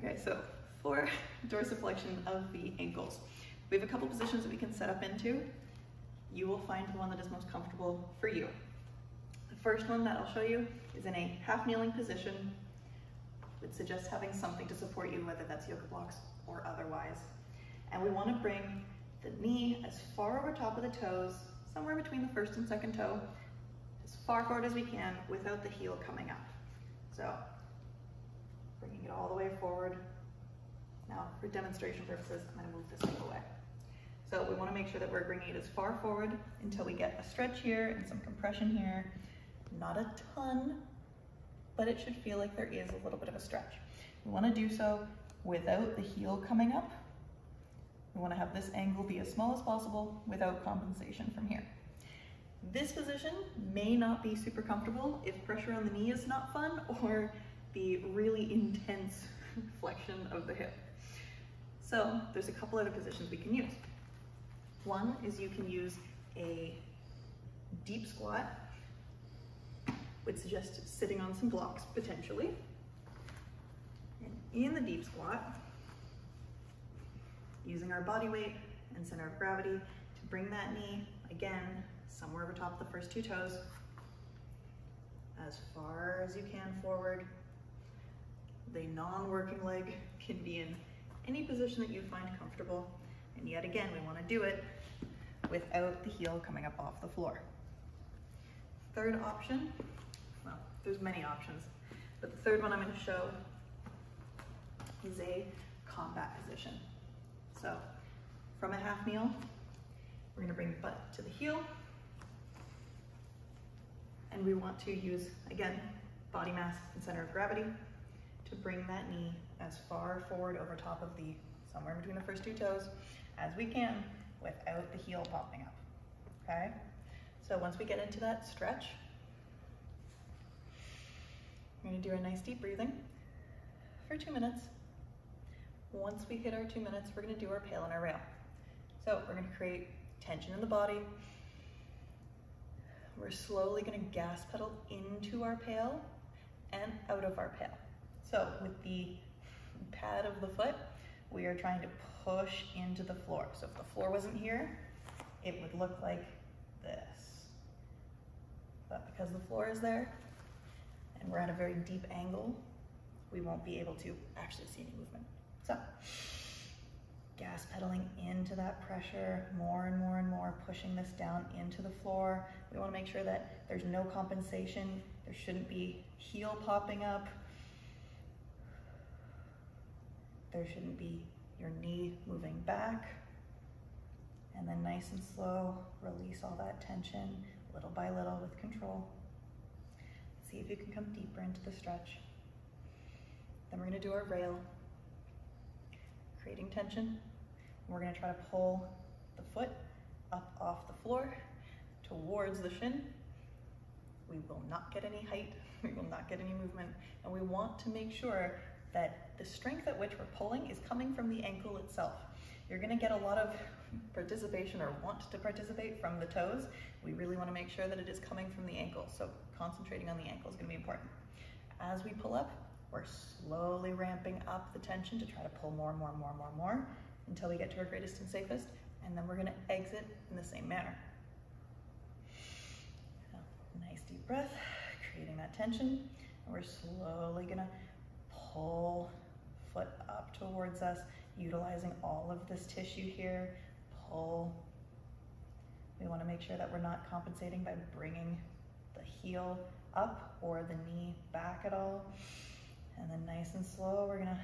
Okay, so for dorsiflexion of the ankles, we have a couple positions that we can set up into. You will find the one that is most comfortable for you. The first one that I'll show you is in a half kneeling position. Would suggest having something to support you, whether that's yoga blocks or otherwise. And we want to bring the knee as far over top of the toes, somewhere between the first and second toe, as far forward as we can without the heel coming up. So bringing it all the way forward. Now, for demonstration purposes, I'm going to move this leg away. So we want to make sure that we're bringing it as far forward until we get a stretch here and some compression here. Not a ton, but it should feel like there is a little bit of a stretch. We want to do so without the heel coming up. We want to have this angle be as small as possible without compensation from here. This position may not be super comfortable if pressure on the knee is not fun or the really intense flexion of the hip. So there's a couple other positions we can use. One is you can use a deep squat. Would suggest sitting on some blocks potentially. And in the deep squat, using our body weight and center of gravity to bring that knee, again, somewhere over top of the first two toes, as far as you can forward. The non-working leg can be in any position that you find comfortable. And yet again, we want to do it without the heel coming up off the floor. Third option, well, there's many options, but the third one I'm going to show is a combat position. So from a half kneel, we're going to bring the butt to the heel, and we want to use, again, body mass and center of gravity to bring that knee as far forward over top of the, somewhere between the first two toes as we can without the heel popping up, okay? So once we get into that stretch, we're gonna do a nice deep breathing for 2 minutes. Once we hit our 2 minutes, we're gonna do our PAIL and our rail. So we're gonna create tension in the body. We're slowly gonna gas pedal into our PAIL and out of our PAIL. So with the pad of the foot, we are trying to push into the floor. So if the floor wasn't here, it would look like this. But because the floor is there, and we're at a very deep angle, we won't be able to actually see any movement. So, gas pedaling into that pressure, more and more and more, pushing this down into the floor. We want to make sure that there's no compensation. There shouldn't be heel popping up. There shouldn't be your knee moving back. And then nice and slow, release all that tension, little by little with control. See if you can come deeper into the stretch. Then we're gonna do our rail, creating tension. We're gonna try to pull the foot up off the floor towards the shin. We will not get any height, we will not get any movement, and we want to make sure that the strength at which we're pulling is coming from the ankle itself. You're gonna get a lot of participation or want to participate from the toes. We really wanna make sure that it is coming from the ankle. So concentrating on the ankle is gonna be important. As we pull up, we're slowly ramping up the tension to try to pull more and more and more and more and more until we get to our greatest and safest. And then we're gonna exit in the same manner. So, nice deep breath, creating that tension. And we're slowly gonna pull foot up towards us, utilizing all of this tissue here. Pull. We want to make sure that we're not compensating by bringing the heel up or the knee back at all. And then nice and slow, we're going to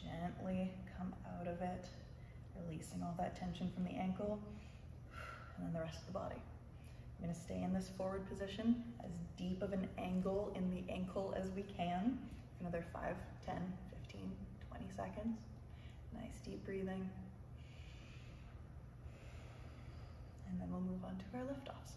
gently come out of it, releasing all that tension from the ankle, and then the rest of the body. We're going to stay in this forward position, as deep of an angle in the ankle as we can, for another 5, 10, 15, 20 seconds. Nice deep breathing. And then we'll move on to our lift-offs.